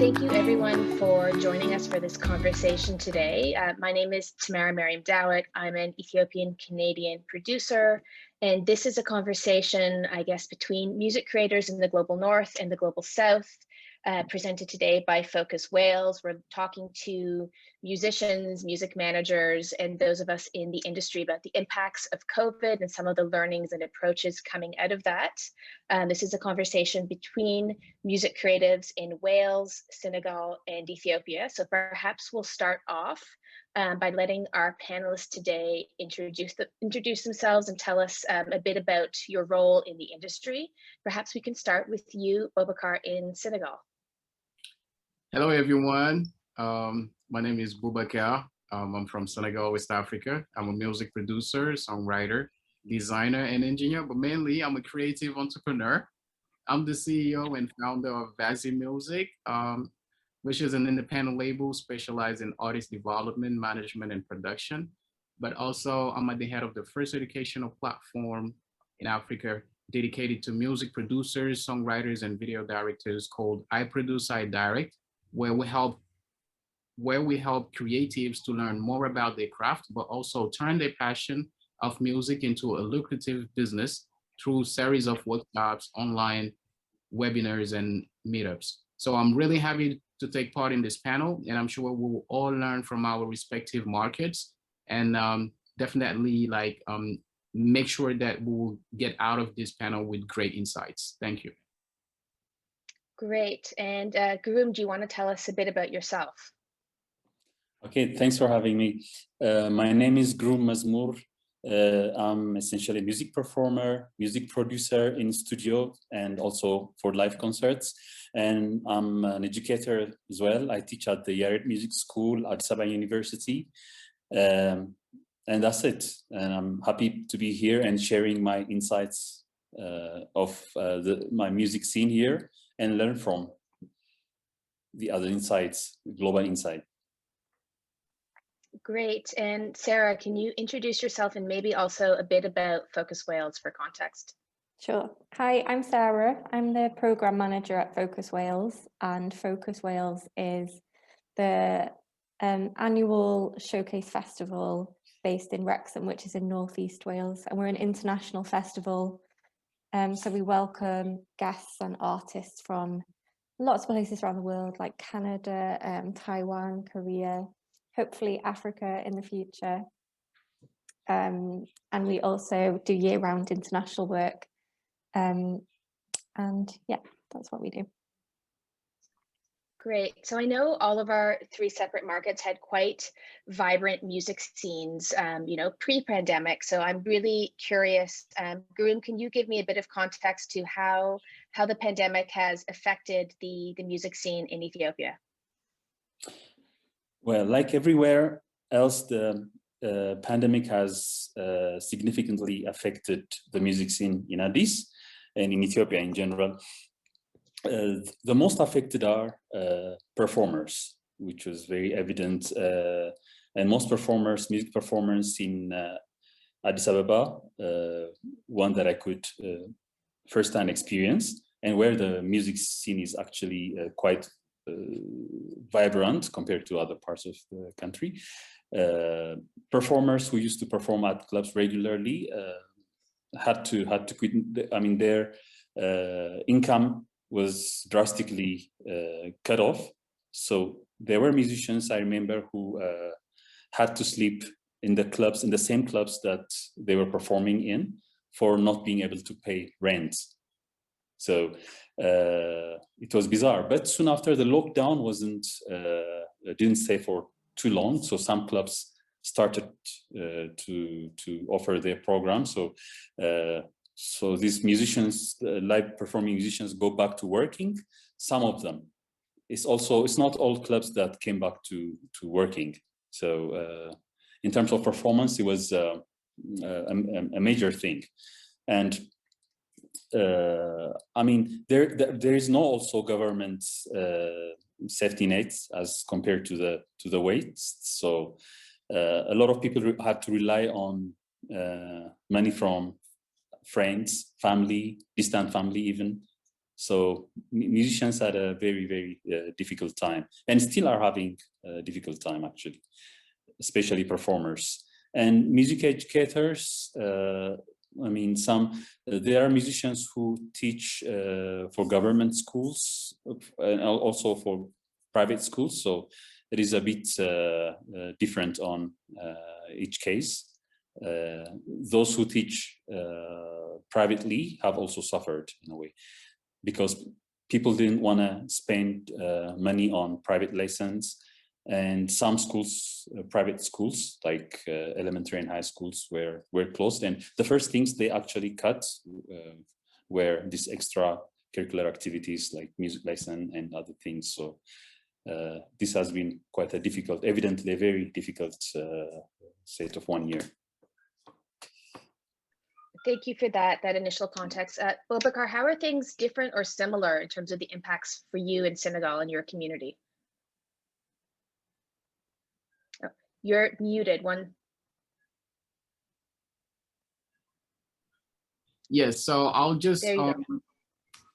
thank you everyone for joining us for this conversation today. My name is Tamara Mariam Dawit. I'm an Ethiopian Canadian producer, and this is a conversation, I guess, between music creators in the global north and the global south, presented today by Focus Wales. We're talking to musicians, music managers, and those of us in the industry about the impacts of COVID and some of the learnings and approaches coming out of that. This is a conversation between music creatives in Wales, Senegal, and Ethiopia. So perhaps we'll start off by letting our panelists today introduce themselves and tell us a bit about your role in the industry. Perhaps we can start with you, Boubacar, in Senegal. Hello, everyone. My name is Boubacar. I'm from Senegal, West Africa. I'm a music producer, songwriter, designer, and engineer, but mainly I'm a creative entrepreneur. I'm the CEO and founder of Vazy Music, which is an independent label specialized in artist development, management, and production. But also, I'm at the head of the first educational platform in Africa dedicated to music producers, songwriters, and video directors called IProduce-IDirect, where we help creatives to learn more about their craft, but also turn their passion of music into a lucrative business through a series of workshops, online webinars, and meetups. So I'm really happy to take part in this panel, and I'm sure we'll all learn from our respective markets, and definitely make sure that we'll get out of this panel with great insights. Thank you. Great. And Girum, do you want to tell us a bit about yourself? Okay, thanks for having me. My name is Girum Mezmur. I'm essentially a music performer, music producer in studio, and also for live concerts. And I'm an educator as well. I teach at the IDirect Music School at Addis Ababa University. And that's it. And I'm happy to be here and sharing my insights of my music scene here and learn from the other insights, global insight. Great. And Sarah, can you introduce yourself and maybe also a bit about Focus Wales for context? Sure. Hi, I'm Sarah. I'm the program manager at Focus Wales, and Focus Wales is the annual showcase festival based in Wrexham, which is in Northeast Wales, and we're an international festival. So we welcome guests and artists from lots of places around the world, like Canada, Taiwan, Korea, hopefully Africa in the future. And we also do year-round international work. And yeah, that's what we do. Great. So I know all of our three separate markets had quite vibrant music scenes, pre-pandemic. So I'm really curious, Girum, can you give me a bit of context to how the pandemic has affected the music scene in Ethiopia? Well, like everywhere else, the pandemic has significantly affected the music scene in Addis and in Ethiopia in general. The most affected are performers, which was very evident. And most performers, music performers in Addis Ababa, one that I could firsthand experience, and where the music scene is actually quite vibrant compared to other parts of the country. Performers who used to perform at clubs regularly had to quit. I mean, their income was drastically cut off. So there were musicians, I remember, who had to sleep in the clubs, in the same clubs that they were performing in, for not being able to pay rent. So it was bizarre. But soon after, the lockdown didn't stay for too long. So some clubs started to offer their program. So these musicians, live performing musicians, go back to working. Some of them. It's not all clubs that came back to working. So in terms of performance, it was a major thing. And I mean, there is no also government safety nets as compared to the weights. So a lot of people had to rely on money from friends, family, distant family even. So musicians had a very, very difficult time, and still are having a difficult time, actually, especially performers. And music educators, I mean, there are musicians who teach for government schools and also for private schools. So it is a bit different on each case. Those who teach privately have also suffered in a way, because people didn't want to spend money on private lessons. And some schools, private schools, like elementary and high schools, were closed. And the first things they actually cut were these extra curricular activities like music lesson and other things. So this has been quite a difficult, evidently a very difficult set of 1 year. Thank you for that initial context. Boubacar, how are things different or similar in terms of the impacts for you in Senegal and your community? Oh, you're muted. Yes, so I'll just There you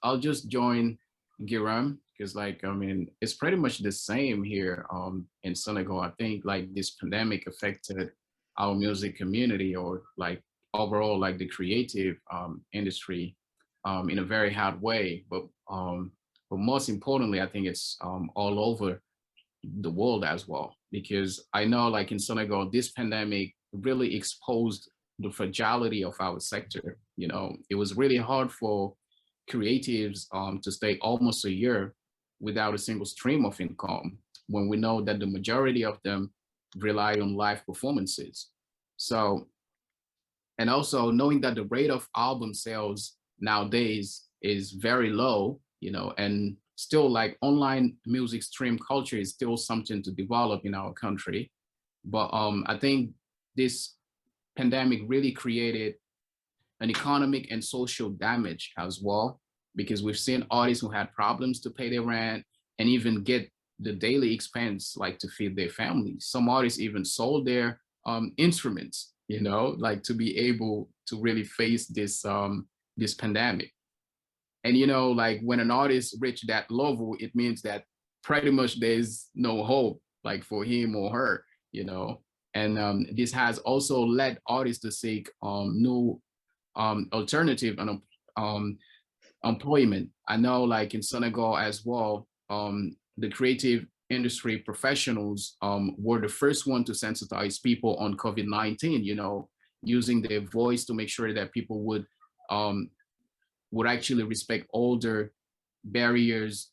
go. join Girum, because like, I mean, it's pretty much the same here in Senegal. I think like this pandemic affected our music community, or like overall like the creative industry in a very hard way. But most importantly, I think it's all over the world as well, because I know like in Senegal, this pandemic really exposed the fragility of our sector. You know, it was really hard for creatives to stay almost a year without a single stream of income, when we know that the majority of them rely on live performances. So, and also knowing that the rate of album sales nowadays is very low, you know, and still like online music stream culture is still something to develop in our country. But I think this pandemic really created an economic and social damage as well, because we've seen artists who had problems to pay their rent and even get the daily expense like to feed their families. Some artists even sold their instruments, you know, like to be able to really face this this pandemic. And you know, like when an artist reached that level, it means that pretty much there's no hope like for him or her, you know. And this has also led artists to seek new alternative and employment. I know like in Senegal as well, the creative industry professionals were the first one to sensitize people on COVID-19, you know, using their voice to make sure that people would actually respect older barriers,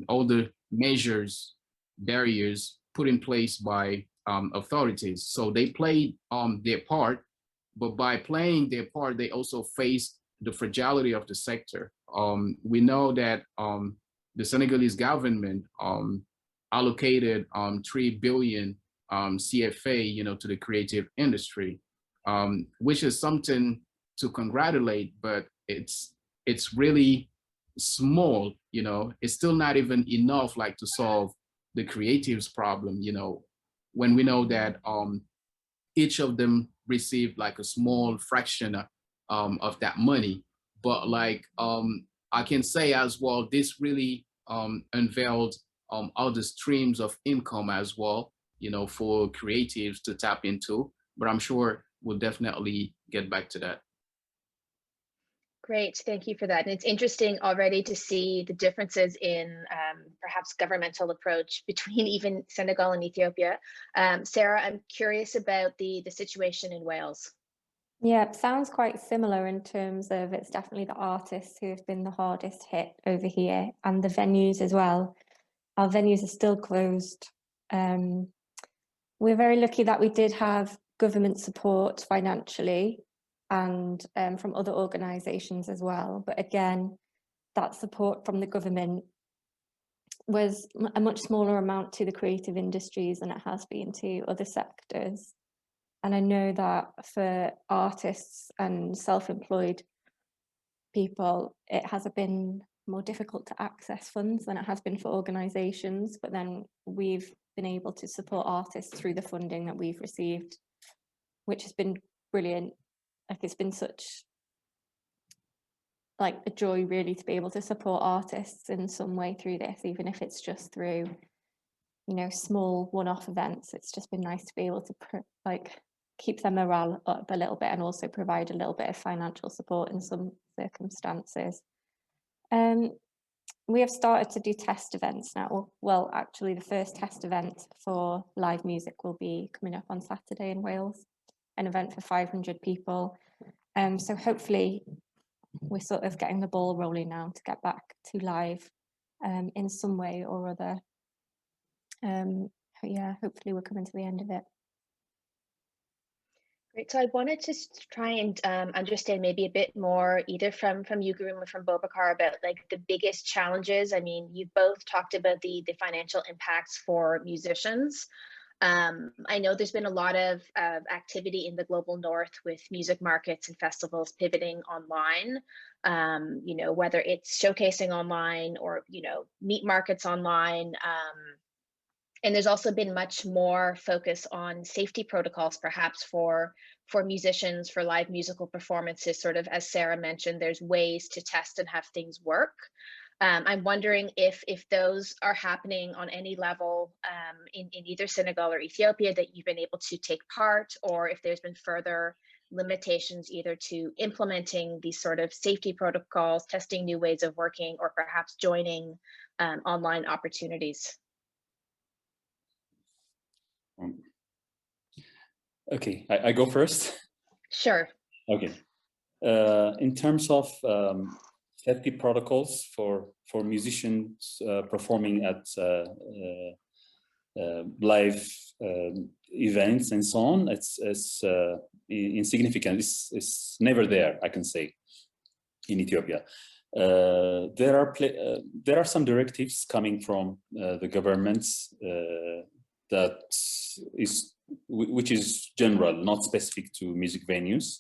older measures, barriers put in place by authorities. So they played their part, but by playing their part, they also faced the fragility of the sector. We know that the Senegalese government allocated 3 billion CFA, you know, to the creative industry, which is something to congratulate, but it's really small, you know. It's still not even enough like to solve the creatives problem, you know, when we know that each of them received like a small fraction of that money. But like I can say as well, this really unveiled other streams of income as well, you know, for creatives to tap into. But I'm sure we'll definitely get back to that. Great, thank you for that. And it's interesting already to see the differences in perhaps governmental approach between even Senegal and Ethiopia. Sarah, I'm curious about the situation in Wales. Yeah, it sounds quite similar in terms of it's definitely the artists who have been the hardest hit over here, and the venues as well. Our venues are still closed. We're very lucky that we did have government support financially, and from other organisations as well. But again, that support from the government was a much smaller amount to the creative industries than it has been to other sectors. And I know that for artists and self-employed people, it has been more difficult to access funds than it has been for organisations. But then we've been able to support artists through the funding that we've received, which has been brilliant. Like, it's been such like a joy really to be able to support artists in some way through this, even if it's just through, you know, small one-off events. It's just been nice to be able to like keep their morale up a little bit and also provide a little bit of financial support in some circumstances. We have started to do test events now. Well, actually, the first test event for live music will be coming up on Saturday in Wales, an event for 500 people. So hopefully we're sort of getting the ball rolling now to get back to live in some way or other. Yeah, hopefully we're coming to the end of it. Great. So I wanted to try and understand maybe a bit more, either from you, Girum, or from Boubacar, about like the biggest challenges. I mean, you both talked about the financial impacts for musicians. I know there's been a lot of activity in the global north with music markets and festivals pivoting online, you know, whether it's showcasing online or, you know, meet markets online. And there's also been much more focus on safety protocols, perhaps for musicians, for live musical performances, sort of, as Sarah mentioned, there's ways to test and have things work. I'm wondering if those are happening on any level in either Senegal or Ethiopia that you've been able to take part, or if there's been further limitations either to implementing these sort of safety protocols, testing new ways of working, or perhaps joining online opportunities. Okay, I go first. Sure. Okay. In terms of safety protocols for musicians performing at live events and so on, it's insignificant. It's never there, I can say, in Ethiopia. There are some directives coming from the governments which is general, not specific to music venues.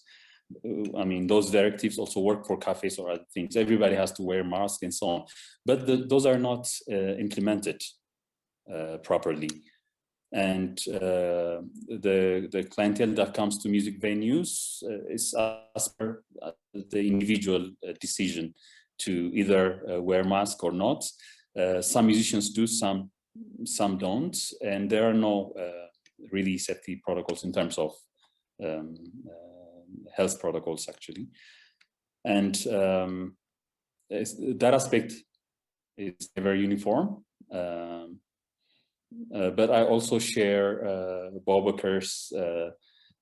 I mean, those directives also work for cafes or other things. Everybody has to wear masks and so on, but those are not implemented properly. And the clientele that comes to music venues is as per the individual decision to either wear mask or not. Some musicians do, some don't, and there are no really safety protocols in terms of health protocols, actually. And that aspect is never uniform. But I also share Boubacar's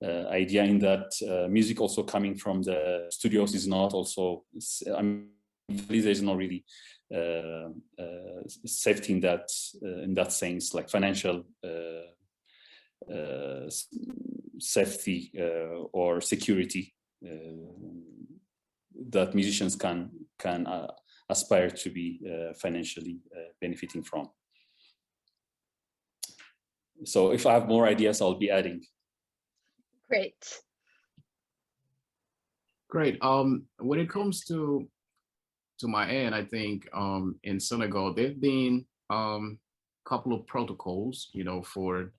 idea in that music also coming from the studios is not also, I mean, there's not really safety in that sense, like financial safety or security that musicians can aspire to be financially benefiting from. So if I have more ideas, I'll be adding. Great. Great. When it comes to my end, I think in Senegal, there've been a couple of protocols, you know, for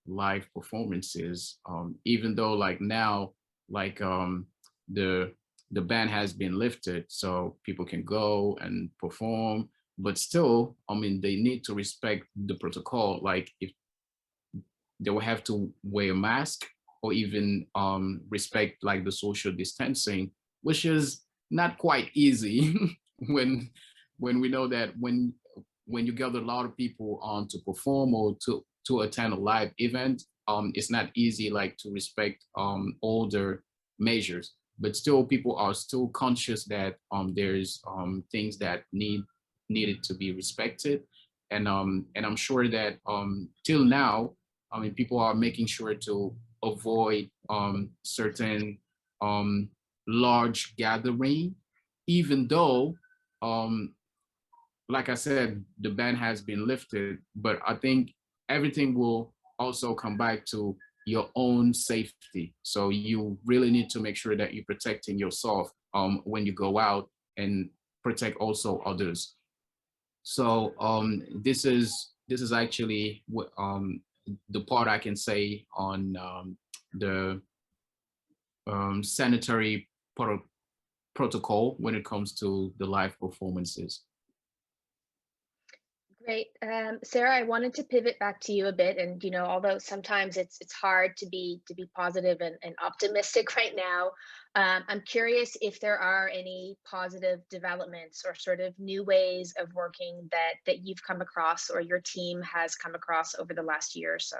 live performances, even though like now, like the ban has been lifted, so people can go and perform, but still, I mean, they need to respect the protocol. Like if they will have to wear a mask or even respect like the social distancing, which is not quite easy when we know that when you gather a lot of people on to perform or to attend a live event, it's not easy like to respect all the measures, but still people are still conscious that there's things that needed to be respected, and I'm sure that till now, I mean, people are making sure to avoid certain large gathering, even though like I said, the ban has been lifted, but I think everything will also come back to your own safety. So you really need to make sure that you're protecting yourself when you go out, and protect also others. So this is actually what the part I can say on the sanitary protocol when it comes to the live performances. Great. Sarah, I wanted to pivot back to you a bit. And, although sometimes it's hard to be positive and optimistic right now, I'm curious if there are any positive developments or sort of new ways of working that you've come across or your team has come across over the last year or so.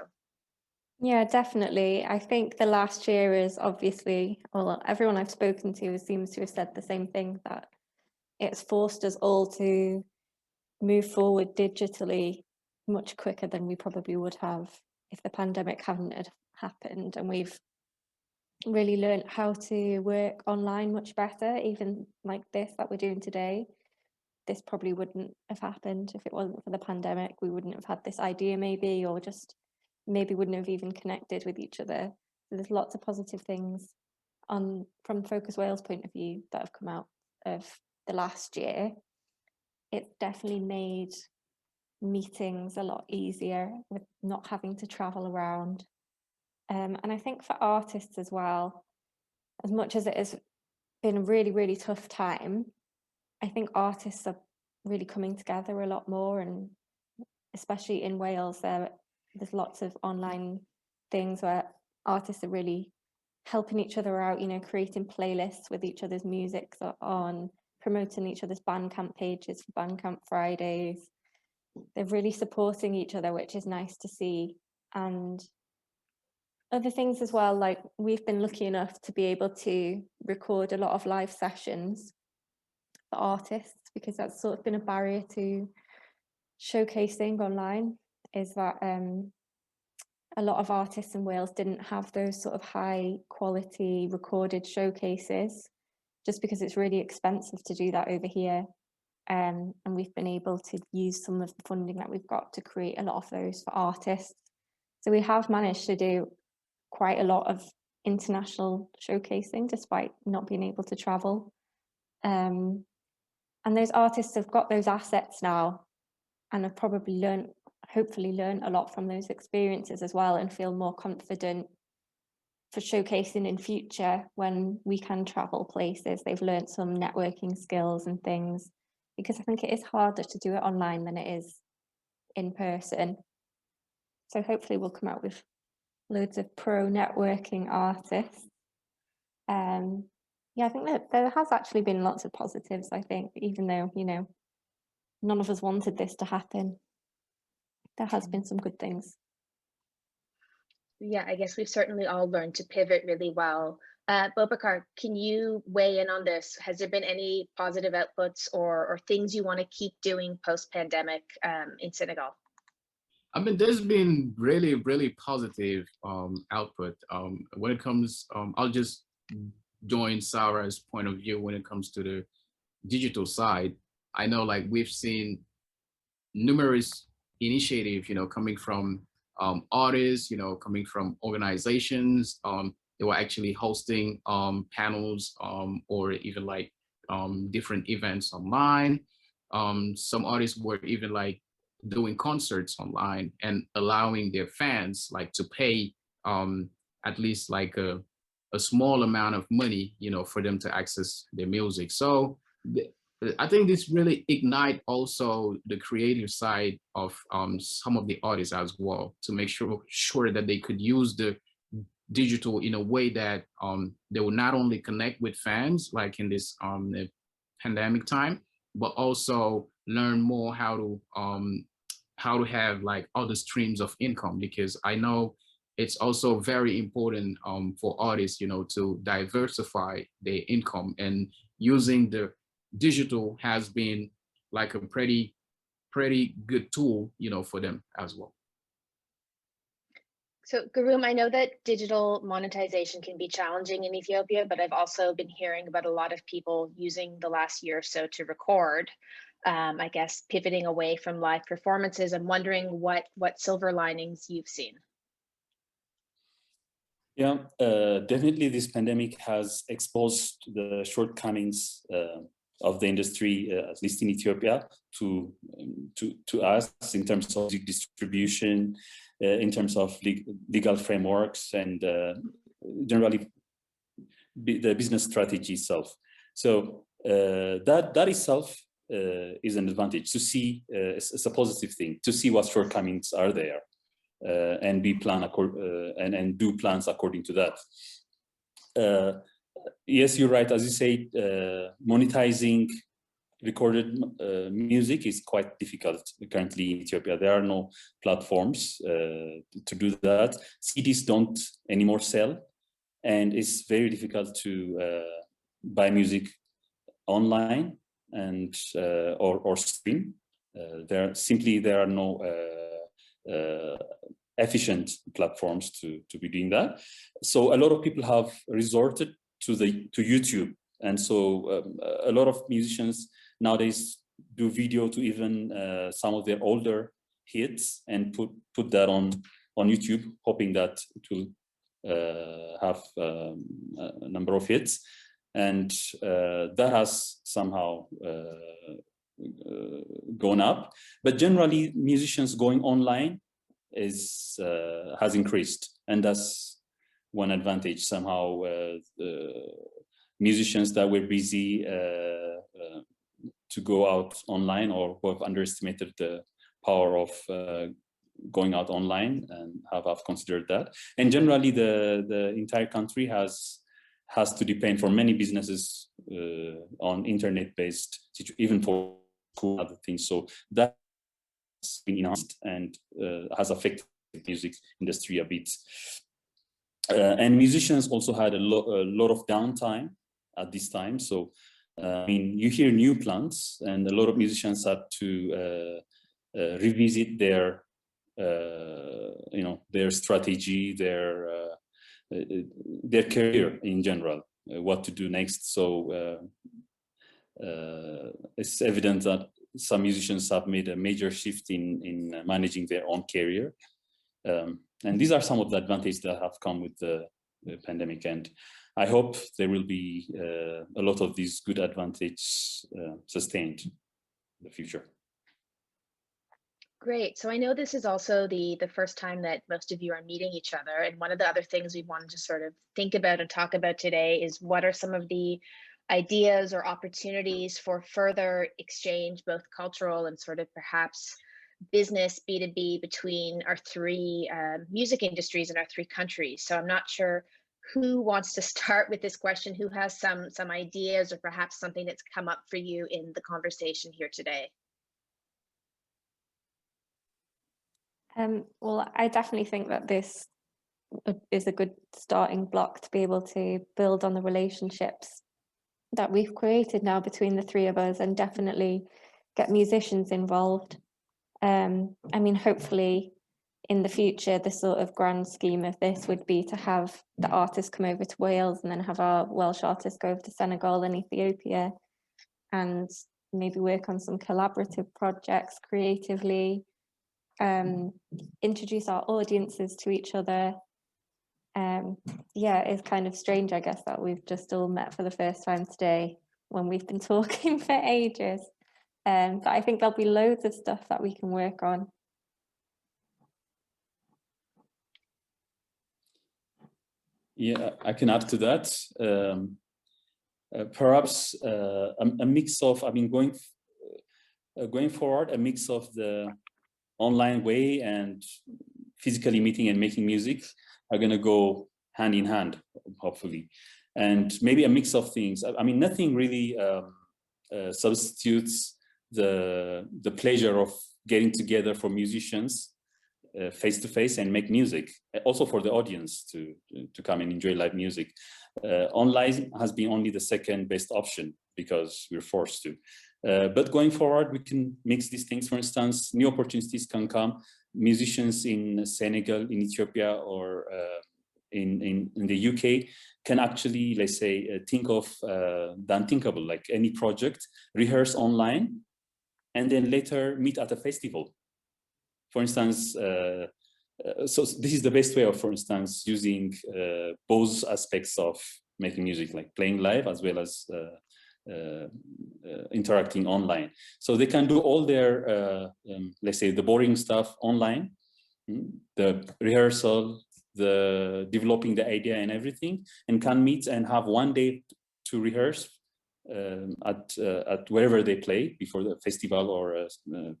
Yeah, definitely. I think the last year is obviously, well, everyone I've spoken to seems to have said the same thing, that it's forced us all to move forward digitally much quicker than we probably would have if the pandemic hadn't had happened. And we've really learned how to work online much better, even like this that we're doing today. This probably wouldn't have happened if it wasn't for the pandemic. We wouldn't have had this idea maybe, or just maybe wouldn't have even connected with each other. So there's lots of positive things from Focus Wales point of view that have come out of the last year. It's definitely made meetings a lot easier with not having to travel around. And I think for artists as well, as much as it has been a really, really tough time, I think artists are really coming together a lot more, and especially in Wales, there's lots of online things where artists are really helping each other out, creating playlists with each other's music on, promoting each other's Bandcamp pages for Bandcamp Fridays. They're really supporting each other, which is nice to see. And other things as well, like we've been lucky enough to be able to record a lot of live sessions for artists, because that's sort of been a barrier to showcasing online, is that a lot of artists in Wales didn't have those sort of high quality recorded showcases, just because it's really expensive to do that over here. And we've been able to use some of the funding that we've got to create a lot of those for artists. So we have managed to do quite a lot of international showcasing despite not being able to travel. And those artists have got those assets now and have probably hopefully learned a lot from those experiences as well, and feel more confident for showcasing in future when we can travel places. They've learned some networking skills and things, because I think it is harder to do it online than it is in person. So hopefully we'll come out with loads of pro networking artists. Yeah, I think that there has actually been lots of positives, I think, even though, none of us wanted this to happen. There has been some good things. Yeah, I guess we've certainly all learned to pivot really well. Boubacar, can you weigh in on this? Has there been any positive outputs or things you want to keep doing post-pandemic in Senegal? I mean, there's been really, really positive output. When it comes, I'll just join Sarah's point of view when it comes to the digital side. I know, like, we've seen numerous initiatives, coming from artists, coming from organizations. They were actually hosting panels or even like different events online. Some artists were even like doing concerts online and allowing their fans like to pay at least like a small amount of money, for them to access their music. So I think this really ignite also the creative side of some of the artists as well, to make sure that they could use the digital in a way that they will not only connect with fans like in this pandemic time, but also learn more how to have like other streams of income, because I know it's also very important for artists, to diversify their income, and using the digital has been like a pretty good tool, for them as well. So Girum, I know that digital monetization can be challenging in Ethiopia, but I've also been hearing about a lot of people using the last year or so to record, I guess pivoting away from live performances. I'm wondering what silver linings you've seen. Yeah, definitely this pandemic has exposed the shortcomings of the industry, at least in Ethiopia, to us in terms of distribution, in terms of legal frameworks, and generally the business strategy itself. So that itself is an advantage to see. It's a positive thing to see what shortcomings are there, and and do plans according to that. Yes, you're right. As you say, monetizing recorded music is quite difficult currently in Ethiopia. There are no platforms to do that. CDs don't anymore sell, and it's very difficult to buy music online and or stream. There are no efficient platforms to be doing that. So a lot of people have resorted to YouTube, and so a lot of musicians nowadays do video to even some of their older hits and put that on YouTube, hoping that it will have a number of hits, and that has somehow gone up. But generally, musicians going online has increased, and that's one advantage. Somehow, musicians that were busy to go out online, or who have underestimated the power of going out online, and have considered that. And generally, the entire country has to depend for many businesses on internet-based, even for school, other things. So that has been enhanced and has affected the music industry a bit. And musicians also had a lot of downtime at this time. So I mean, you hear new plans, and a lot of musicians had to revisit their their strategy, their career in general, what to do next. So it's evident that some musicians have made a major shift in managing their own career. And these are some of the advantages that have come with the pandemic. And I hope there will be a lot of these good advantages sustained in the future. Great. So I know this is also the first time that most of you are meeting each other. And one of the other things we wanted to sort of think about and talk about today is what are some of the ideas or opportunities for further exchange, both cultural and sort of perhaps business B2B between our three music industries in our three countries. So I'm not sure who wants to start with this question, who has some ideas or perhaps something that's come up for you in the conversation here today. Well, I definitely think that this is a good starting block to be able to build on the relationships that we've created now between the three of us, and definitely get musicians involved. I mean, hopefully in the future, the sort of grand scheme of this would be to have the artists come over to Wales, and then have our Welsh artists go over to Senegal and Ethiopia, and maybe work on some collaborative projects creatively, introduce our audiences to each other. Yeah, it's kind of strange, I guess, that we've just all met for the first time today when we've been talking for ages. But I think there'll be loads of stuff that we can work on. Yeah, I can add to that. Perhaps a mix of, I mean, going forward, a mix of the online way and physically meeting and making music are going to go hand in hand, hopefully. And maybe a mix of things. I mean, nothing really substitutes the pleasure of getting together for musicians face to face and make music, also for the audience to come and enjoy live music. Online has been only the second best option because we're forced to. But going forward, we can mix these things. For instance, new opportunities can come. Musicians in Senegal, in Ethiopia, or in the UK can actually, let's say, think of the unthinkable, like any project, rehearse online, and then later meet at a festival. For instance, so this is the best way of, for instance, using both aspects of making music, like playing live as well as interacting online. So they can do all their, let's say, the boring stuff online, the rehearsal, the developing the idea and everything, and can meet and have one day to rehearse at wherever they play before the festival or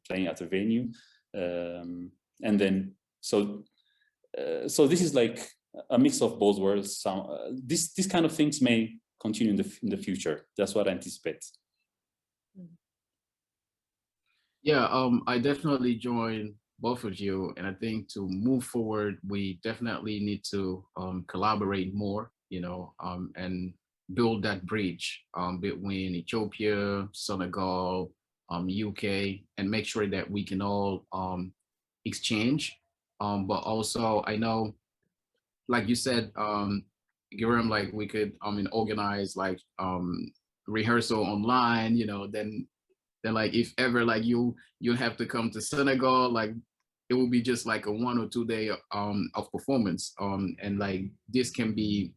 playing at a venue, and then so this is like a mix of both worlds. Some this kind of things may continue in the future. That's what I anticipate. Yeah, I definitely join both of you, and I think to move forward, we definitely need to collaborate more, and build that bridge between Ethiopia, Senegal, UK, and make sure that we can all exchange. But also, I know, like you said, Girum, like we could, organize like rehearsal online, then like if ever like you have to come to Senegal, like it will be just like a 1 or 2 day of performance, and like this can be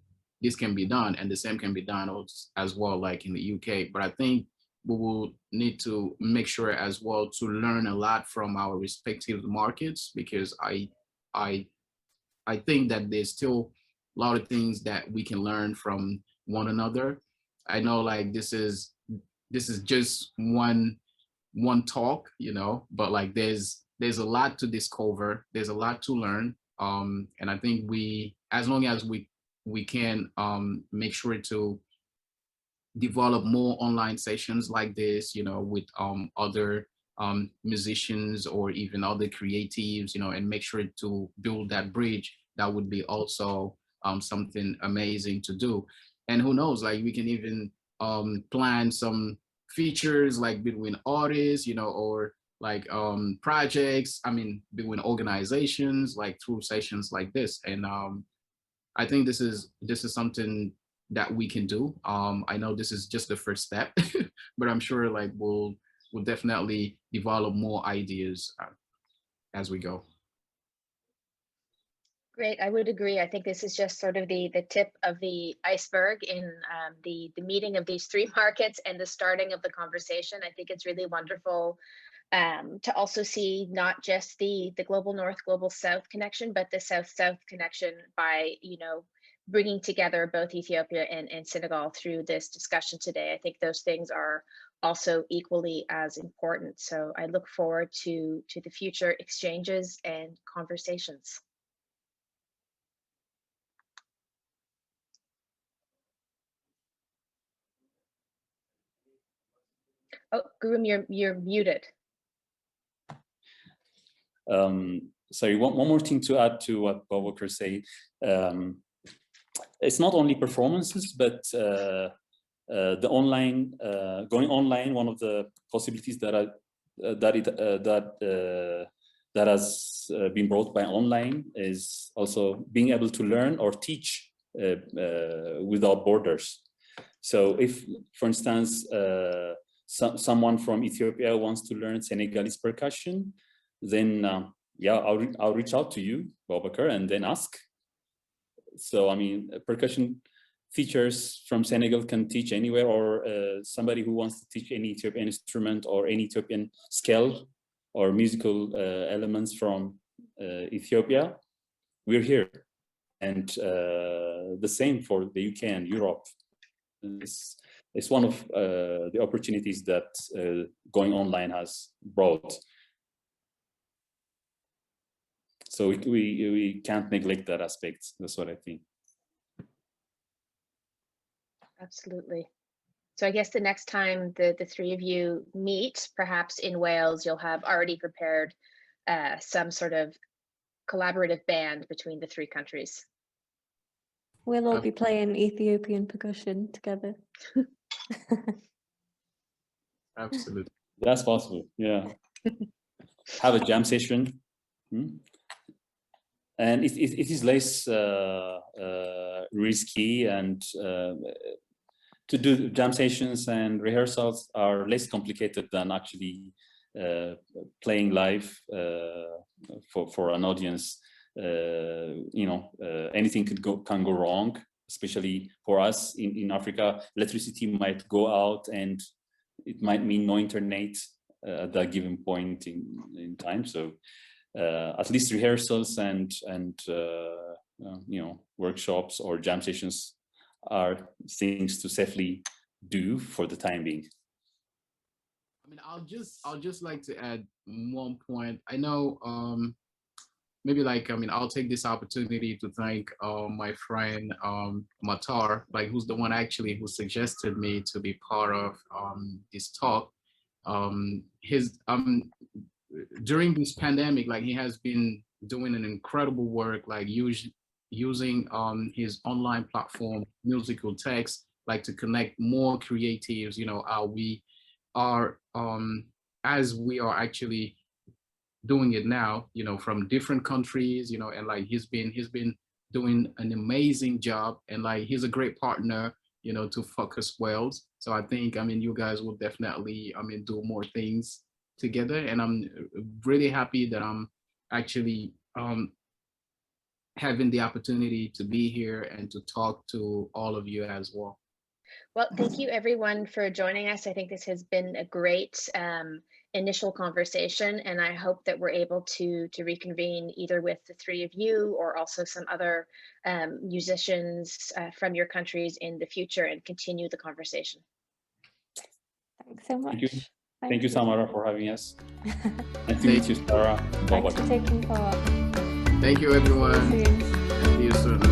done, and the same can be done as well like in the UK. But I think we will need to make sure as well to learn a lot from our respective markets, because I think that there's still a lot of things that we can learn from one another. I know like this is just one talk, but like there's a lot to discover, there's a lot to learn, and I think as long as we can make sure to develop more online sessions like this, with other musicians or even other creatives, and make sure to build that bridge, that would be also something amazing to do. And who knows, like we can even plan some features like between artists, or like projects, between organizations, like through sessions like this. And I think this is something that we can do. I know this is just the first step, but I'm sure like we'll definitely develop more ideas as we go. Great, I would agree. I think this is just sort of the tip of the iceberg in the meeting of these three markets and the starting of the conversation. I think it's really wonderful to also see not just the global north, global south connection, but the south-south connection by, bringing together both Ethiopia and Senegal through this discussion today. I think those things are also equally as important. So I look forward to the future exchanges and conversations. Oh, Girum, you're muted. Sorry, one more thing to add to what Boubacar said. It's not only performances, but the online, going online. One of the possibilities that has been brought by online is also being able to learn or teach without borders. So, if, for instance, someone from Ethiopia wants to learn Senegalese percussion, then yeah, I'll reach out to you, Boubacar, and then ask. So, percussion teachers from Senegal can teach anywhere, or somebody who wants to teach any Ethiopian instrument or any Ethiopian scale or musical elements from Ethiopia, we're here. And the same for the UK and Europe. It's one of the opportunities that going online has brought. So we can't neglect that aspect. That's what I think. Absolutely. So I guess the next time the three of you meet, perhaps in Wales, you'll have already prepared some sort of collaborative band between the three countries. We'll all be playing Ethiopian percussion together. Absolutely. That's possible, yeah. Have a jam session. And it is less risky, and to do jam sessions and rehearsals are less complicated than actually playing live for an audience. Anything can go wrong, especially for us in Africa. Electricity might go out, and it might mean no internet at that given point in time. So at least rehearsals and workshops or jam sessions are things to safely do for the time being. I mean, I'll just like to add one point. I know, maybe like, I mean, I'll take this opportunity to thank my friend Matar, like who's the one actually who suggested me to be part of this talk. During this pandemic, like he has been doing an incredible work, like using his online platform, Musical Text, like to connect more creatives, you know, how we are, as we are actually doing it now, you know, from different countries, you know, and like he's been doing an amazing job, and like he's a great partner, you know, to Focus Wales. So I think, I mean, you guys will definitely, I mean, do more things together, and I'm really happy that I'm actually having the opportunity to be here and to talk to all of you as well. Well, thank you everyone for joining us. I think this has been a great initial conversation, and I hope that we're able to reconvene either with the three of you or also some other musicians from your countries in the future and continue the conversation. Thanks so much. Thank you. Thank you, Tamara, for having us. Nice to meet you, Sarah. Thanks for taking part. Thank you, everyone. See you soon. See you soon.